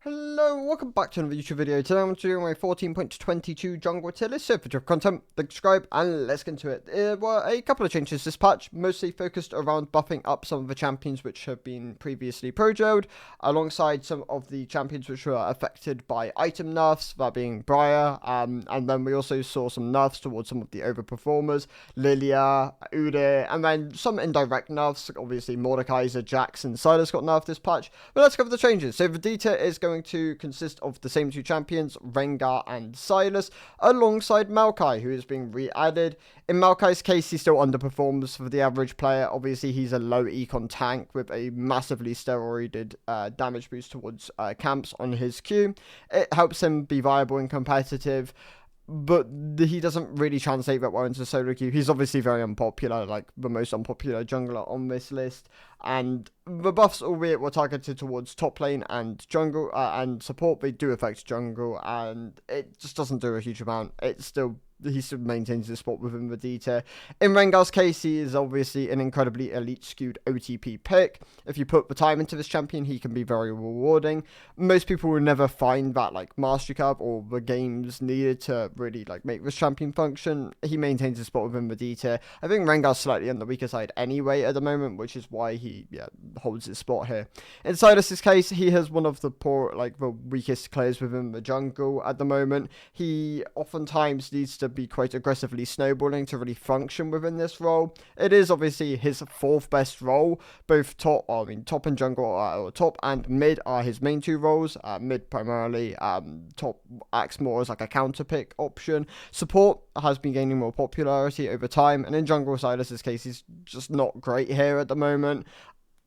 Hello, welcome back to another YouTube video. Today I'm doing my 14.22 jungle tier list. So if you have content, subscribe and let's get into it. There were a couple of changes this patch, mostly focused around buffing up some of the champions which have been previously pro-jailed, alongside some of the champions which were affected by item nerfs, that being Briar, and then we also saw some nerfs towards some of the overperformers, Lilia, Udyr, and then some indirect nerfs. Obviously Mordekaiser, Jax, and Sylas got nerfed this patch, but let's cover the changes. So the D tier is going to consist of the same two champions, Rengar and Sylas, alongside Maokai, who is being re-added. In Maokai's case, he still underperforms for the average player. Obviously, he's a low econ tank with a massively steroided damage boost towards camps on his Q. It helps him be viable and competitive, but he doesn't really translate that well into solo queue. He's obviously very unpopular, like the most unpopular jungler on this list. And the buffs, albeit were targeted towards top lane and jungle and support, they do affect jungle, and it just doesn't do a huge amount. He still maintains his spot within the D tier. In Rengar's case, he is obviously an incredibly elite skewed OTP pick. If you put the time into this champion, he can be very rewarding. Most people will never find that mastery curve or the games needed to really make this champion function. He maintains his spot within the D tier. I think Rengar's slightly on the weaker side anyway at the moment, which is why he holds his spot here. In Sylas' case, he has one of the the weakest players within the jungle at the moment. He oftentimes needs to be quite aggressively snowballing to really function within this role. It is obviously his fourth best role. Both top and jungle, or top and mid are his main two roles. Mid primarily, top acts more as a counter pick option. Support has been gaining more popularity over time, and in jungle, Sylas' case, he's just not great here at the moment.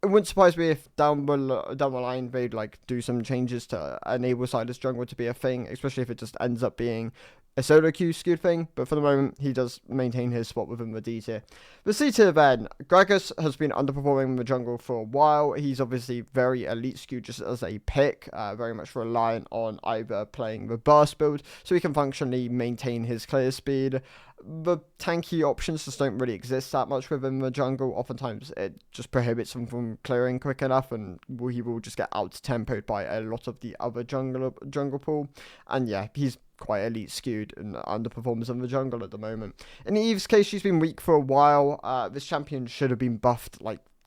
It wouldn't surprise me if down the line they'd do some changes to enable Sylas jungle to be a thing, especially if it just ends up being a solo queue skewed thing, but for the moment he does maintain his spot within the D tier. The C tier then, Gragas has been underperforming in the jungle for a while. He's obviously very elite skewed just as a pick, very much reliant on either playing the burst build so he can functionally maintain his clear speed. The tanky options just don't really exist that much within the jungle. Oftentimes it just prohibits him from clearing quick enough, and he will just get out-tempoed by a lot of the other jungle pool. And yeah, he's quite elite skewed and underperforms in the jungle at the moment. In Eve's case, she's been weak for a while. This champion should have been buffed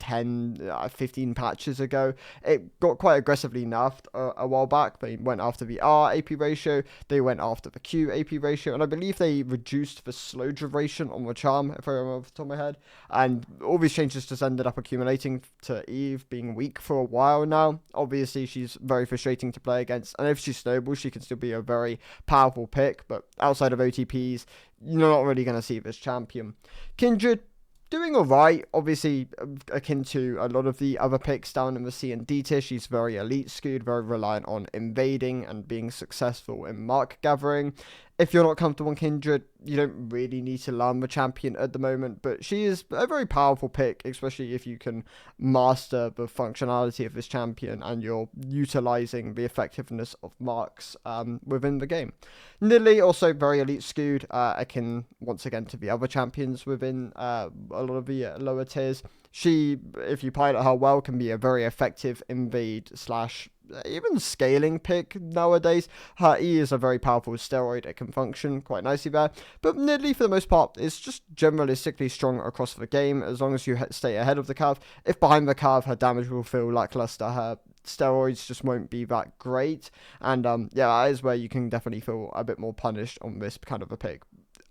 15 patches ago. It got quite aggressively nerfed a while back. They went after the R AP ratio, they went after the Q AP ratio, and I believe they reduced the slow duration on the charm, if I remember off the top of my head. And all these changes just ended up accumulating to Eve being weak for a while now. Obviously, she's very frustrating to play against, and if she snowballs, she can still be a very powerful pick, but outside of OTPs, you're not really going to see this champion. Kindred, doing alright, obviously akin to a lot of the other picks down in the C and D tier. She's very elite skewed, very reliant on invading and being successful in mark gathering. If you're not comfortable on Kindred, you don't really need to learn the champion at the moment, but she is a very powerful pick, especially if you can master the functionality of this champion and you're utilizing the effectiveness of marks within the game. Nidalee, also very elite skewed, akin once again to the other champions within a lot of the lower tiers. She, if you pilot her well, can be a very effective invade slash even scaling pick nowadays. Her E is a very powerful steroid. It can function quite nicely there. But Nidalee, for the most part, is just generalistically strong across the game as long as you stay ahead of the curve. If behind the curve, her damage will feel lackluster. Her steroids just won't be that great. And that is where you can definitely feel a bit more punished on this kind of a pick.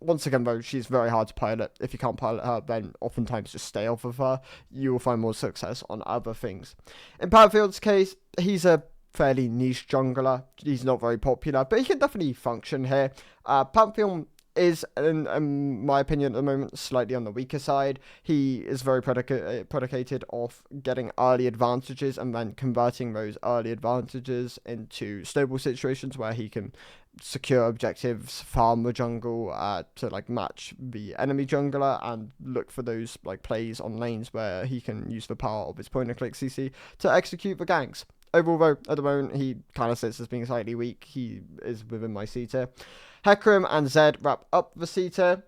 Once again, though, she's very hard to pilot. If you can't pilot her, then oftentimes just stay off of her. You will find more success on other things. In Pantheon's case, he's a fairly niche jungler. He's not very popular, but he can definitely function here. Pantheon is, in my opinion at the moment, slightly on the weaker side. He is very predicated off getting early advantages and then converting those early advantages into snowball situations where he can secure objectives, farm the jungle to match the enemy jungler, and look for those plays on lanes where he can use the power of his point and click CC to execute the ganks. Overall, though, at the moment, he kind of sits as being slightly weak. He is within my C tier. Hecarim and Zed wrap up the C tier.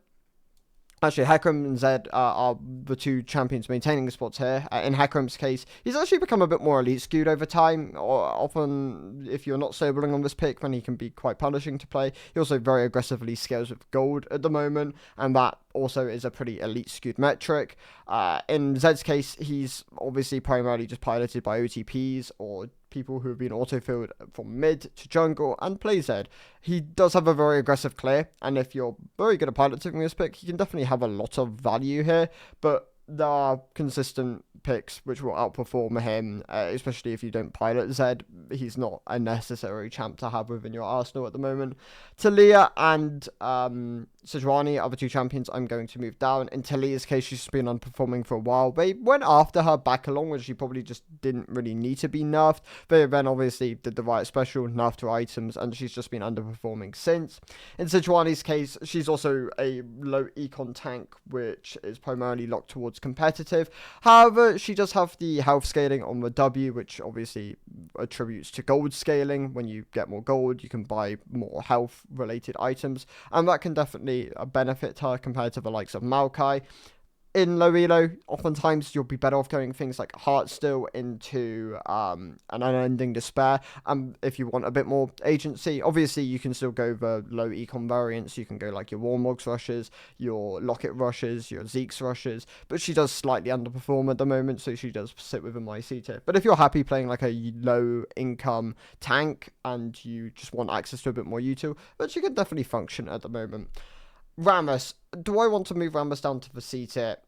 Actually, Hecarim and Zed are the two champions maintaining the spots here. In Hecarim's case, he's actually become a bit more elite skewed over time. Or often, if you're not sobering on this pick, then he can be quite punishing to play. He also very aggressively scales with gold at the moment, and that also is a pretty elite skewed metric. In Zed's case, he's obviously primarily just piloted by OTPs or people who have been autofilled from mid to jungle and play Zed. He does have a very aggressive clear, and if you're very good at piloting this pick, he can definitely have a lot of value here, but there are consistent picks which will outperform him, especially if you don't pilot Zed. He's not a necessary champ to have within your arsenal at the moment. Talia and Sejuani are the two champions I'm going to move down. In Talia's case, she's been underperforming for a while. They went after her back along when she probably just didn't really need to be nerfed. They then obviously did the right special, nerfed her items, and she's just been underperforming since. In Sejuani's case, she's also a low econ tank, which is primarily locked towards competitive. However, she does have the health scaling on the W, which obviously attributes to gold scaling. When you get more gold, you can buy more health related items, and that can definitely benefit her compared to the likes of Maokai. In low elo, oftentimes you'll be better off going things like Heartsteel into an Unending Despair. If you want a bit more agency, obviously you can still go the low econ variants. You can go like your Warmogs rushes, your Locket rushes, your Zeke's rushes, but she does slightly underperform at the moment, so she does sit within my C tier. But if you're happy playing like a low income tank and you just want access to a bit more util, but she can definitely function at the moment. Rammus. Do I want to move Rammus down to the C tier?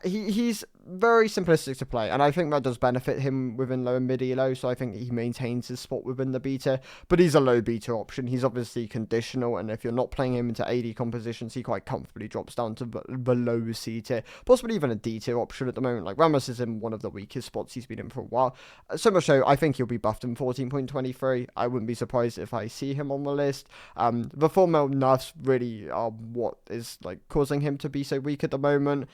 He's very simplistic to play, and I think that does benefit him within low and mid elo, so I think he maintains his spot within the beta, but he's a low beta option. He's obviously conditional, and if you're not playing him into AD compositions, he quite comfortably drops down to below C tier, possibly even a D tier option at the moment. Like, Rammus is in one of the weakest spots he's been in for a while, so much so I think he'll be buffed in 14.23. I wouldn't be surprised if I see him on the list. The formal nerfs really are what is like causing him to be so weak at the moment.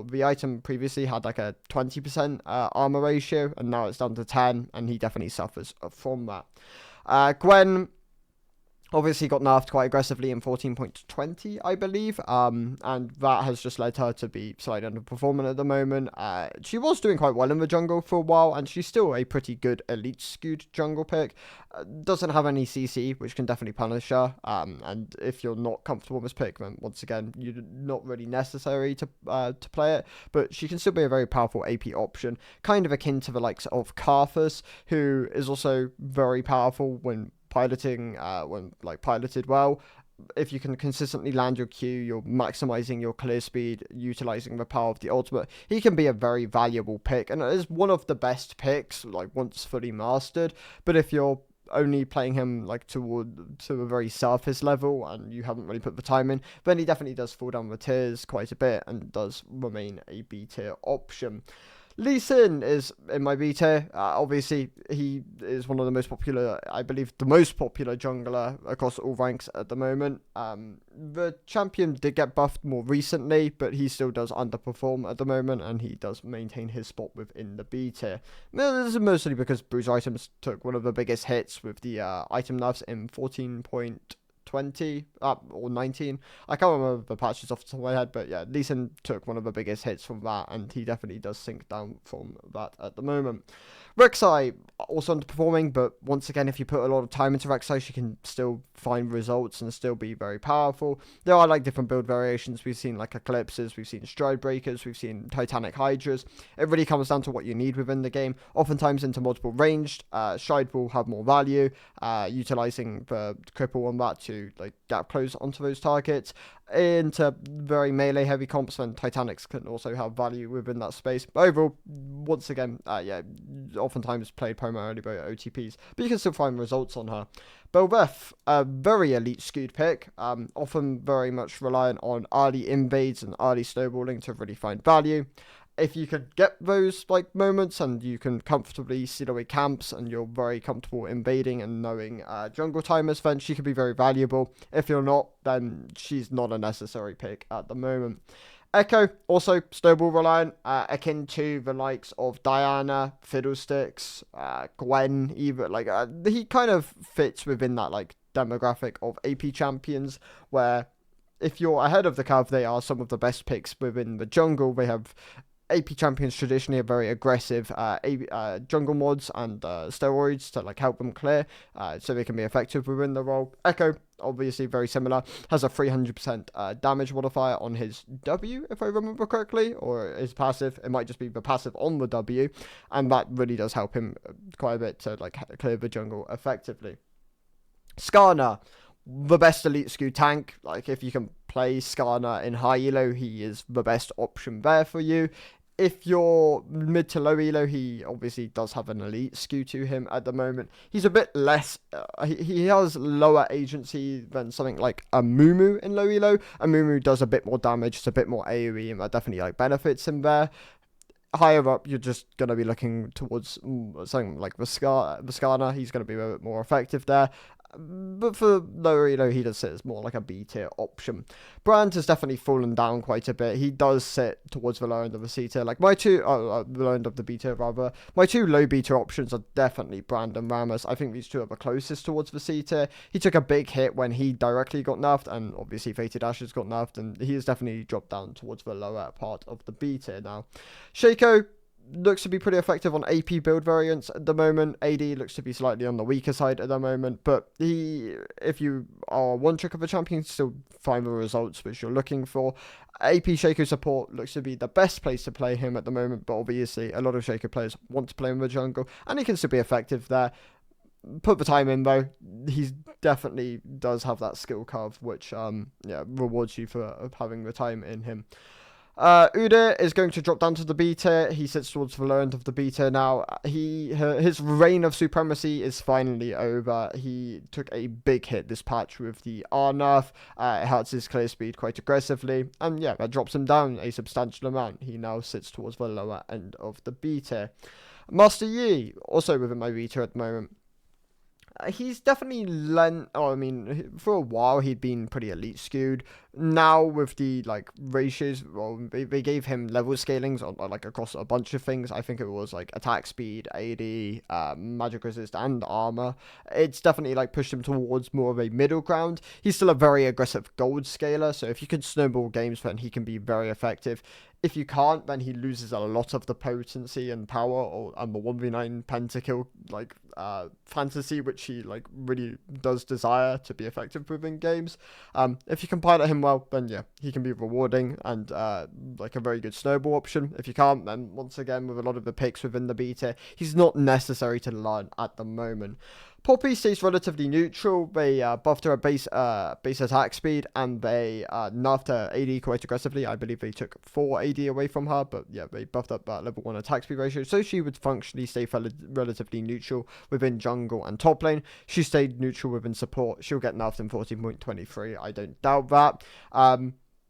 The item previously had like a 20% armor ratio, and now it's down to 10, and he definitely suffers from that. Gwen obviously got nerfed quite aggressively in 14.20, I believe, and that has just led her to be slightly underperforming at the moment. She was doing quite well in the jungle for a while, and she's still a pretty good elite skewed jungle pick. Doesn't have any CC, which can definitely punish her, and if you're not comfortable with this pick, then once again, you're not really necessary to play it, but she can still be a very powerful AP option, kind of akin to the likes of Karthus, who is also very powerful when piloting, when like piloted well. If you can consistently land your Q, you're maximizing your clear speed, utilizing the power of the ultimate, he can be a very valuable pick, and it is one of the best picks, like once fully mastered. But if you're only playing him like to a very surface level and you haven't really put the time in, then he definitely does fall down the tiers quite a bit and does remain a B tier option. Lee Sin is in my B tier. Obviously, he is one of the most popular, I believe, the most popular jungler across all ranks at the moment. The champion did get buffed more recently, but he still does underperform at the moment, and he does maintain his spot within the B tier. This is mostly because Bruise items took one of the biggest hits with the item nerfs in 14.20 or 19. I can't remember the patches off the top of my head, but yeah, Lee Sin took one of the biggest hits from that, and he definitely does sink down from that at the moment. Rek'Sai also underperforming, but once again, if you put a lot of time into Rek'Sai, she can still find results and still be very powerful. There are like different build variations. We've seen like Eclipses, we've seen Stride Breakers, we've seen Titanic Hydras. It really comes down to what you need within the game. Oftentimes into multiple ranged, Stride will have more value, utilizing the cripple on that to like gap close onto those targets. Into very melee heavy comps, then Titanics can also have value within that space. But overall, once again, oftentimes played primarily by OTPs, but you can still find results on her. Bel'Veth, a very elite skewed pick, often very much reliant on early invades and early snowballing to really find value. If you can get those like moments and you can comfortably seal away camps and you're very comfortable invading and knowing jungle timers, then she could be very valuable. If you're not, then she's not a necessary pick at the moment. Echo, also snowball reliant, akin to the likes of Diana, Fiddlesticks, Gwen, even like he kind of fits within that like demographic of AP champions where if you're ahead of the curve, they are some of the best picks within the jungle. They have AP champions traditionally are very aggressive jungle mods and steroids to like help them clear, so they can be effective within the role. Echo, obviously very similar, has a 300% damage modifier on his W, if I remember correctly, or his passive. It might just be the passive on the W, and that really does help him quite a bit to like clear the jungle effectively. Skarner, the best elite skew tank. Like, if you can play Skarner in high elo, he is the best option there for you. If you're mid to low elo, he obviously does have an elite skew to him at the moment. He's a bit less, he has lower agency than something like a Mumu in low elo. A Mumu does a bit more damage, it's a bit more AoE, and that definitely like benefits him there. Higher up, you're just going to be looking towards something like Viscana. He's going to be a bit more effective there. But for lower elo, he does sit as more like a B tier option. Brandt has definitely fallen down quite a bit. He does sit towards the lower end of the C tier. Like the lower end of the B tier rather. My two low B tier options are definitely Brand and Ramos. I think these two are the closest towards the C tier. He took a big hit when he directly got nerfed, and obviously Fated Ashes got nerfed, and he has definitely dropped down towards the lower part of the B tier now. Shaco looks to be pretty effective on AP build variants at the moment. AD looks to be slightly on the weaker side at the moment, but if you are one trick of a champion, still find the results which you're looking for. AP Shaco support looks to be the best place to play him at the moment, but obviously a lot of Shaco players want to play him in the jungle, and he can still be effective there. Put the time in though. He definitely does have that skill curve, which rewards you for having the time in him. Udyr is going to drop down to the B tier. He sits towards the low end of the B tier now. His reign of supremacy is finally over. He took a big hit this patch with the R nerf. It hurts his clear speed quite aggressively, and yeah, that drops him down a substantial amount. He now sits towards the lower end of the B tier. Master Yi, also within my B tier at the moment. He's definitely for a while he'd been pretty elite skewed. Now with the like ratios, well, they gave him level scalings on like across a bunch of things. I think it was like attack speed, AD, magic resist, and armor. It's definitely like pushed him towards more of a middle ground. He's still a very aggressive gold scaler, so if you can snowball games, then he can be very effective. If you can't, then he loses a lot of the potency and power and the 1v9 pentakill like fantasy, which he like really does desire to be effective within games. If you can pilot him well, then yeah, he can be rewarding and like a very good snowball option. If you can't, then once again, with a lot of the picks within the beta, he's not necessary to learn at the moment. Poppy stays relatively neutral. They buffed her base attack speed, and they nerfed her AD quite aggressively. I believe they took 4 AD away from her, but yeah, they buffed up that level 1 attack speed ratio, so she would functionally stay relatively neutral within jungle and top lane. She stayed neutral within support. She'll get nerfed in 14.23. I don't doubt that.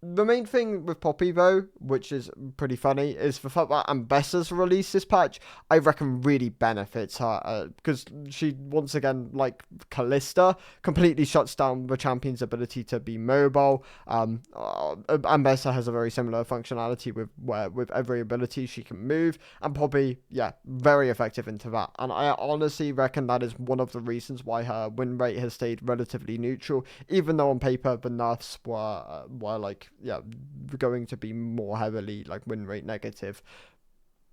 The main thing with Poppy, though, which is pretty funny, is the fact that Ambessa's release this patch, I reckon, really benefits her, because she, once again, like Kalista, completely shuts down the champion's ability to be mobile. Ambessa has a very similar functionality with every ability she can move, and Poppy, yeah, very effective into that. And I honestly reckon that is one of the reasons why her win rate has stayed relatively neutral, even though on paper the nerfs were like, yeah, going to be more heavily like win rate negative.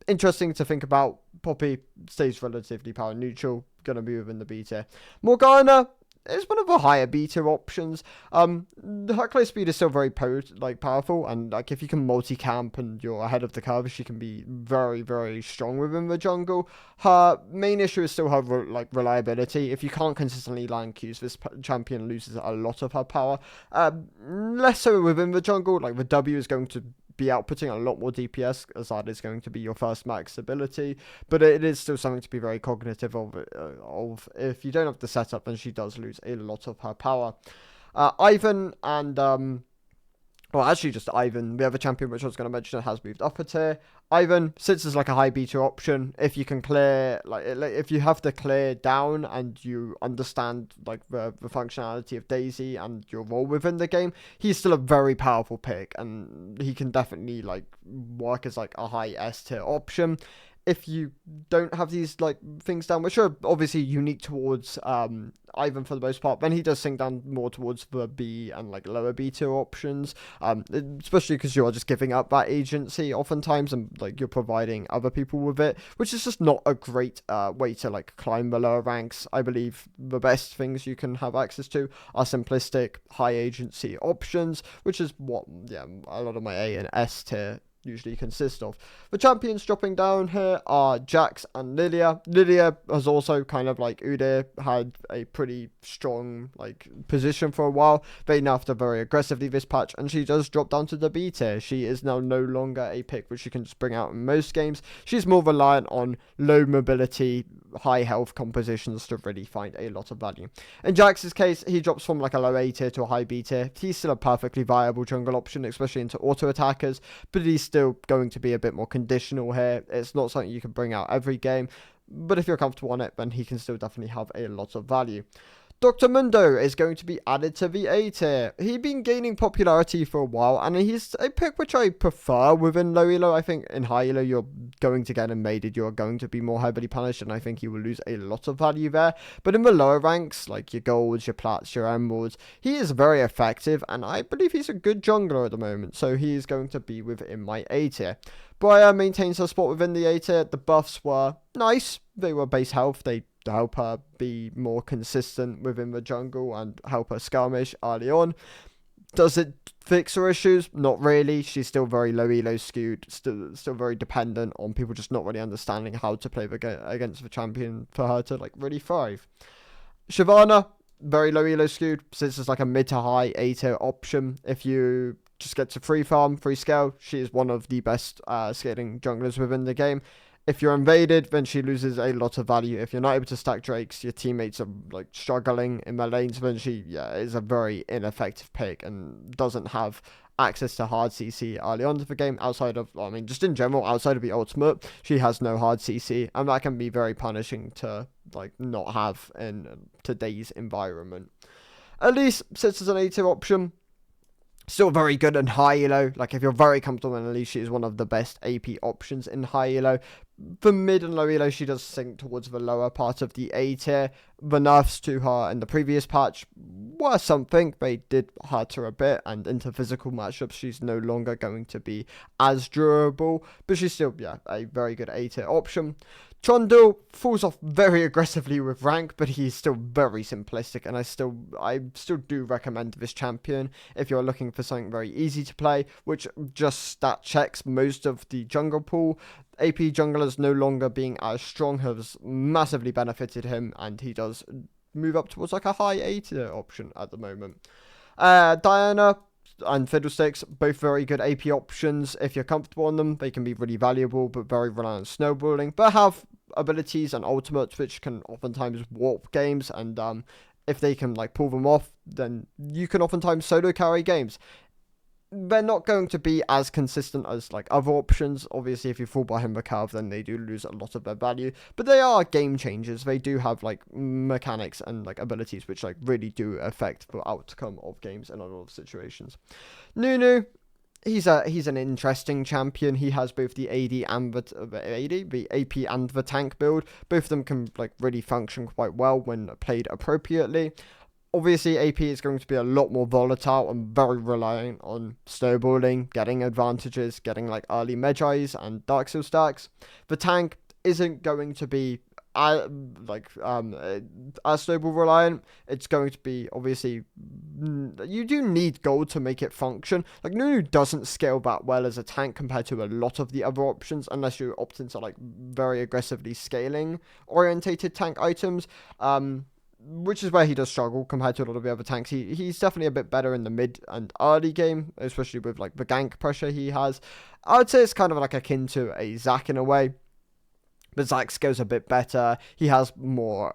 Interesting to think about. Poppy stays relatively power neutral, gonna be within the B tier. Morgana is one of the higher B tier options. Her clear speed is still very powerful, and like if you can multi-camp and you're ahead of the curve, she can be very, very strong within the jungle. Her main issue is still her reliability. If you can't consistently land Qs, this champion loses a lot of her power. Less so within the jungle. Like the W is going to be outputting a lot more DPS, as that is going to be your first max ability, but it is still something to be very cognitive of. If you don't have the setup, then she does lose a lot of her power. Ivan and well, actually just Ivan, the other champion which I was going to mention, has moved up a tier. Ivan sits as like a high beta option. If you can clear, like if you have the clear down and you understand like the functionality of Daisy and your role within the game, he's still a very powerful pick, and he can definitely like work as like a high S tier option. if you don't have these like things down, which are obviously unique towards Ivan for the most part, then he does sink down more towards the B and like lower B tier options, especially because you are just giving up that agency oftentimes, and like you're providing other people with it, which is just not a great way to like climb the lower ranks. I believe the best things you can have access to are simplistic high agency options, which is what a lot of my A and S tier usually consist of. The champions dropping down here are Jax and Lilia. Lilia has also, kind of like Udyr, had a pretty strong like position for a while. They nerfed her very aggressively this patch, and she does drop down to the B tier. She is now no longer a pick which you can just bring out in most games. She's more reliant on low mobility, high health compositions to really find a lot of value. In Jax's case, he drops from like a low A tier to a high B tier. He's still a perfectly viable jungle option, especially into auto attackers, but he's still going to be a bit more conditional here. It's not something you can bring out every game, but if you're comfortable on it, then he can still definitely have a lot of value. Dr. Mundo is going to be added to the A tier. He's been gaining popularity for a while, and he's a pick which I prefer within low elo. I think in high elo, you're going to get him mated, you're going to be more heavily punished, and I think he will lose a lot of value there. But in the lower ranks, like your golds, your plats, your emeralds, he is very effective, and I believe he's a good jungler at the moment, so he is going to be within my A tier. Briar maintains her spot within the A tier. The buffs were nice. They were base health. They help her be more consistent within the jungle and help her skirmish early on. Does it fix her issues? Not really. She's still very low elo skewed, still very dependent on people just not really understanding how to play against the champion for her to like really thrive. Shyvana, very low elo skewed, since it's like a mid to high A tier option. If you just get to free farm, free scale, she is one of the best scaling junglers within the game. If you're invaded, then she loses a lot of value. If you're not able to stack drakes, your teammates are like struggling in their lanes, then she is a very ineffective pick and doesn't have access to hard CC early on to the game, outside of, I mean, just in general, outside of the ultimate, she has no hard CC, and that can be very punishing to like not have in today's environment. Elise sits as an A tier option. Still very good in high elo. Like, if you're very comfortable in Elise, she is one of the best AP options in high elo. For mid and low elo, she does sink towards the lower part of the A tier. The nerfs to her in the previous patch were something. They did hurt her a bit, and into physical matchups, she's no longer going to be as durable. But she's still, a very good A tier option. Trundle falls off very aggressively with rank, but he's still very simplistic, and I still do recommend this champion if you're looking for something very easy to play, which just stat checks most of the jungle pool. AP junglers no longer being as strong has massively benefited him, and he does move up towards like a high A tier option at the moment. Diana and Fiddlesticks, both very good AP options. If you're comfortable on them, they can be really valuable, but very reliant on snowballing, but have abilities and ultimates which can oftentimes warp games, and if they can like pull them off, then you can oftentimes solo carry games. They're not going to be as consistent as like other options. Obviously, if you fall behind the curve, then they do lose a lot of their value, but they are game changers. They do have like mechanics and like abilities which like really do affect the outcome of games in a lot of situations. Nunu, he's an interesting champion. He has both the AD and the AP and the tank build. Both of them can like really function quite well when played appropriately. Obviously, AP is going to be a lot more volatile and very reliant on snowballing, getting advantages, getting like early Medjais and Dark Seal stacks. The tank isn't going to be as snowball reliant. It's going to be, obviously, you do need gold to make it function. Like, Nunu doesn't scale that well as a tank compared to a lot of the other options, unless you opt into like very aggressively scaling orientated tank items. Which is where he does struggle compared to a lot of the other tanks. He's definitely a bit better in the mid and early game, especially with like the gank pressure he has. I would say it's kind of like akin to a Zac in a way, but Zac scales a bit better. He has more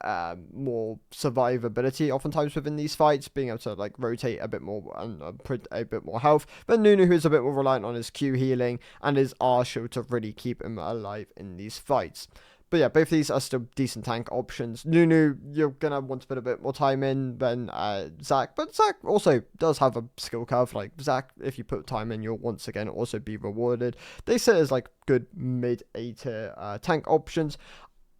survivability oftentimes within these fights, being able to like rotate a bit more and print a bit more health. But Nunu, who's a bit more reliant on his Q healing and his R shield to really keep him alive in these fights. But yeah, both these are still decent tank options. Nunu, you're going to want to put a bit more time in than Zac. But Zac also does have a skill curve. Like Zac, if you put time in, you'll once again also be rewarded. They sit as like good mid-A tier tank options.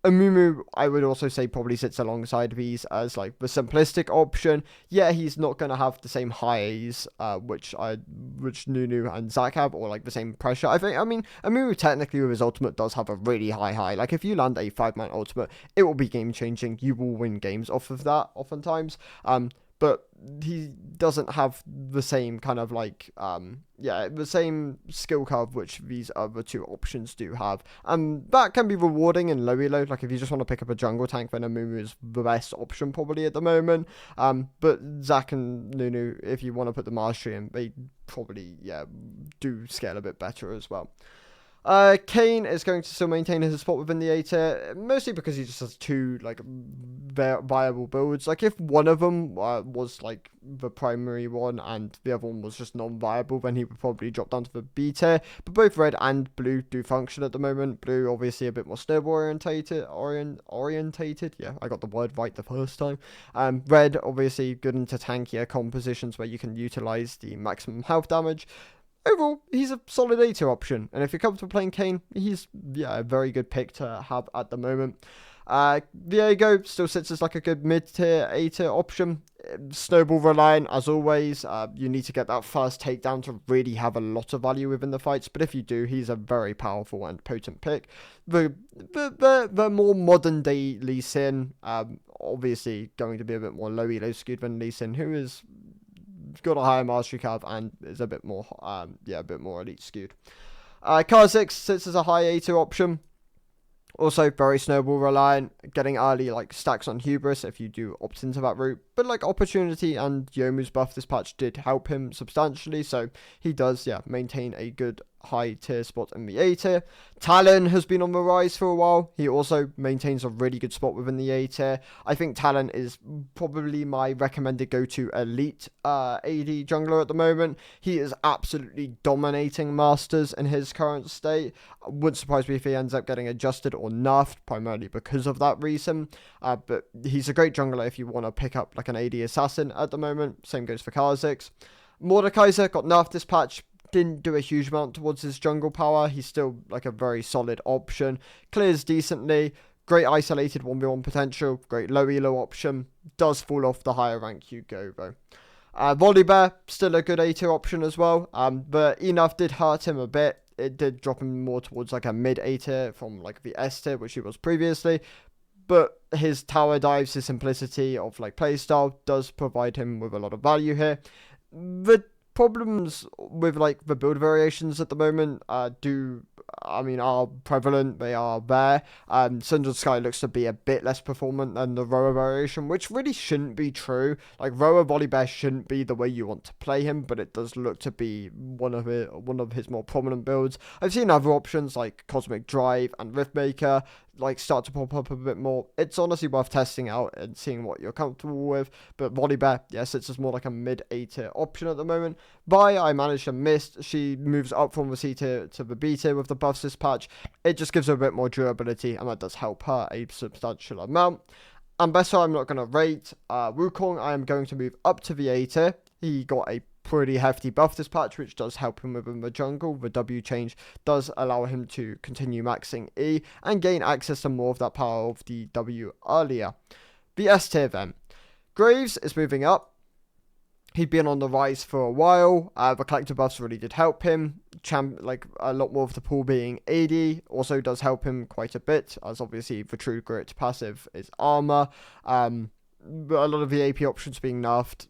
Amumu, I would also say, probably sits alongside these as like the simplistic option. Yeah, he's not going to have the same highs, which Nunu and Zac have, or like the same pressure. I mean, Amumu technically with his ultimate does have a really high. Like if you land a 5-man ultimate, it will be game changing. You will win games off of that oftentimes. But he doesn't have the same kind of like, the same skill curve which these other two options do have. And that can be rewarding in low elo. Like if you just want to pick up a jungle tank, then Amumu is the best option probably at the moment. But Zac and Nunu, if you want to put the mastery in, they probably, do scale a bit better as well. Kane is going to still maintain his spot within the A tier, mostly because he just has two like viable builds. Like if one of them was like the primary one and the other one was just non-viable, then he would probably drop down to the B tier. But both red and blue do function at the moment. Blue obviously a bit more snowball orientated. Yeah, I got the word right the first time. Red obviously good into tankier compositions where you can utilize the maximum health damage. Overall, he's a solid A tier option, and if you're comfortable playing Kane, he's a very good pick to have at the moment. Viego still sits as like a good mid-tier, A-tier option. Snowball reliant, as always. You need to get that first takedown to really have a lot of value within the fights, but if you do, he's a very powerful and potent pick. The more modern-day Lee Sin, obviously going to be a bit more low elo skewed than Lee Sin, who is got a higher mastery curve and is a bit more elite skewed. Kha'Zix sits as a high A2 option. Also very snowball reliant, getting early like stacks on Hubris if you do opt into that route. But like Opportunity and Yomu's buff this patch did help him substantially, so he does maintain a good high tier spot in the A tier. Talon has been on the rise for a while. He also maintains a really good spot within the A tier. I think Talon is probably my recommended go-to elite AD jungler at the moment. He is absolutely dominating Masters in his current state. Wouldn't surprise me if he ends up getting adjusted or nerfed, primarily because of that reason. But he's a great jungler if you want to pick up like an AD assassin at the moment. Same goes for Kha'Zix. Mordekaiser got nerfed this patch. Didn't do a huge amount towards his jungle power. He's still like a very solid option. Clears decently. Great isolated 1v1 potential. Great low elo option. Does fall off the higher rank you go though. Volibear, still a good A2 option as well. But enough did hurt him a bit. It did drop him more towards like a mid A tier from like the S tier, which he was previously. But his tower dives, his simplicity of like playstyle does provide him with a lot of value here. The problems with like the build variations at the moment are prevalent. They are there. Sundered Sky looks to be a bit less performant than the Roa variation, which really shouldn't be true. Like Roa Volibear shouldn't be the way you want to play him, but it does look to be one of his more prominent builds. I've seen other options like Cosmic Drive and Riftmaker like start to pop up a bit more. It's honestly worth testing out and seeing what you're comfortable with. But Volibear, sits as more like a mid A tier option at the moment. Vi, I managed to miss. She moves up from the C tier to the B tier with the buffs this patch. It just gives her a bit more durability, and that does help her a substantial amount. And Ambessa I'm not going to rate. Wukong I am going to move up to the A tier. He got a pretty hefty buff this patch, which does help him within the jungle. The W change does allow him to continue maxing E and gain access to more of that power of the W earlier. The S tier then. Graves is moving up. He'd been on the rise for a while. The collector buffs really did help him. Like a lot more of the pool being AD also does help him quite a bit, as obviously the True Grit passive is armor. But a lot of the AP options being nerfed,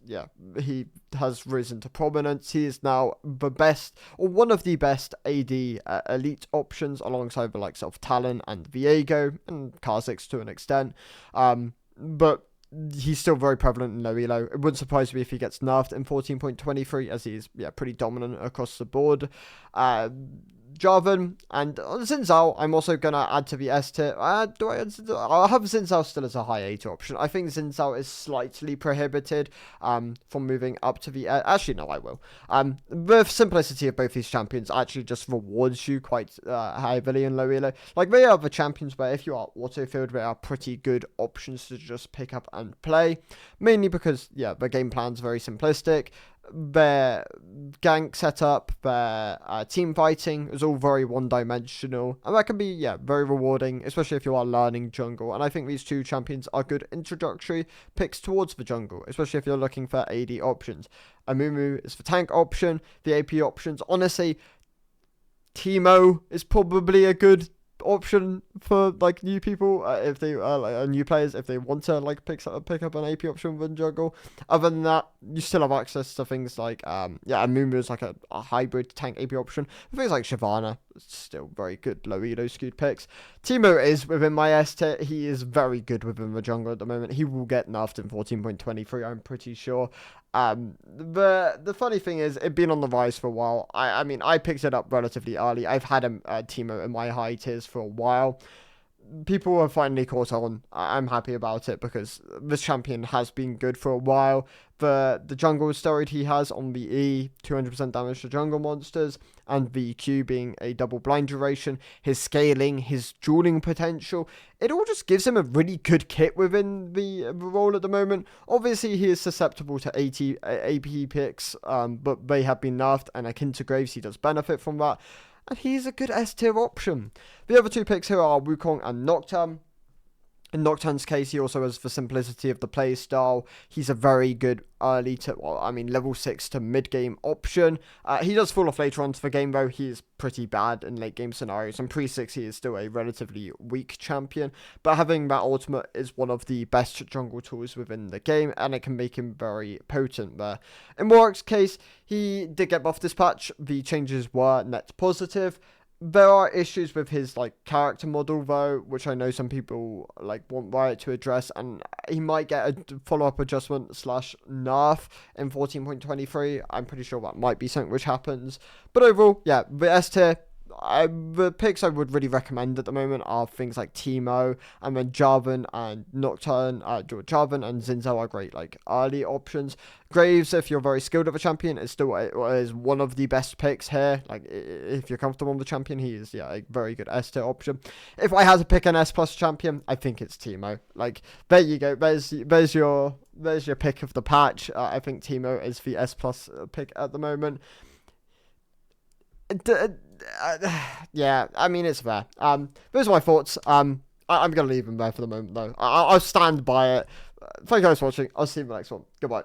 he has risen to prominence. He is now the best, or one of the best AD elite options, alongside the likes of Talon and Viego, and Kha'Zix to an extent. But he's still very prevalent in low elo. It wouldn't surprise me if he gets nerfed in 14.23, as he is pretty dominant across the board. Jarvan and Xin Zhao, I'm also going to add to the S tier. Do I add Xin Zhao? I'll have Xin Zhao still as a high A tier option. I think Xin Zhao is slightly prohibited from moving up to the... actually, no, I will. The simplicity of both these champions actually just rewards you quite heavily in low elo. Like, they are the champions where if you are auto-filled, they are pretty good options to just pick up and play. Mainly because, yeah, the game plan's very simplistic. Their gank setup, their team fighting is all very one-dimensional, and that can be, yeah, very rewarding, especially if you are learning jungle. And I think these two champions are good introductory picks towards the jungle, especially if you're looking for AD options. Amumu is the tank option, the AP options. Honestly, Teemo is probably a good option for like new people if they like new players if they want to like pick up an AP option within jungle. Other than that, you still have access to things like Amumu is like a hybrid tank AP option. Things like Shyvana, still very good low elo skewed picks. Teemo is within my S tier. He is very good within the jungle at the moment. He will get nerfed in 14.23, I'm pretty sure. The funny thing is, it been on the rise for a while. I mean, I picked it up relatively early. I've had a Teemo in my high tiers for a while. People have finally caught on. I'm happy about it because this champion has been good for a while. The jungle steroid he has on the E, 200% damage to jungle monsters, and the Q being a double blind duration, his scaling, his dueling potential, it all just gives him a really good kit within the role at the moment. Obviously, he is susceptible to AP picks, but they have been nerfed, and akin to Graves, he does benefit from that. And he's a good S tier option. The other two picks here are Wukong and Nocturne. In Nocturne's case, he also has the simplicity of the play style. He's a very good level 6 to mid-game option. He does fall off later on to the game, though. He is pretty bad in late-game scenarios. And pre-6, he is still a relatively weak champion. But having that ultimate is one of the best jungle tools within the game, and it can make him very potent there. In Warwick's case, he did get buffed this patch. The changes were net positive. There are issues with his character model though, which I know some people want Riot to address, and he might get a follow-up adjustment / nerf in 14.23. I'm pretty sure that might be something which happens. But overall, yeah, the S tier. The picks I would really recommend at the moment are things like Teemo, and then Jarvan and Nocturne. Jarvan and Xin Zhao are great early options. Graves, if you're very skilled at the champion, is one of the best picks here. If you're comfortable on the champion, he is a very good S tier option. If I had to pick an S plus champion, I think it's Teemo. There you go. There's your pick of the patch. I think Teemo is the S plus pick at the moment. Yeah, I mean, it's fair. Those are my thoughts. I'm gonna leave them there for the moment though. I'll stand by it. Thank you guys for watching. I'll see you in the next one. Goodbye.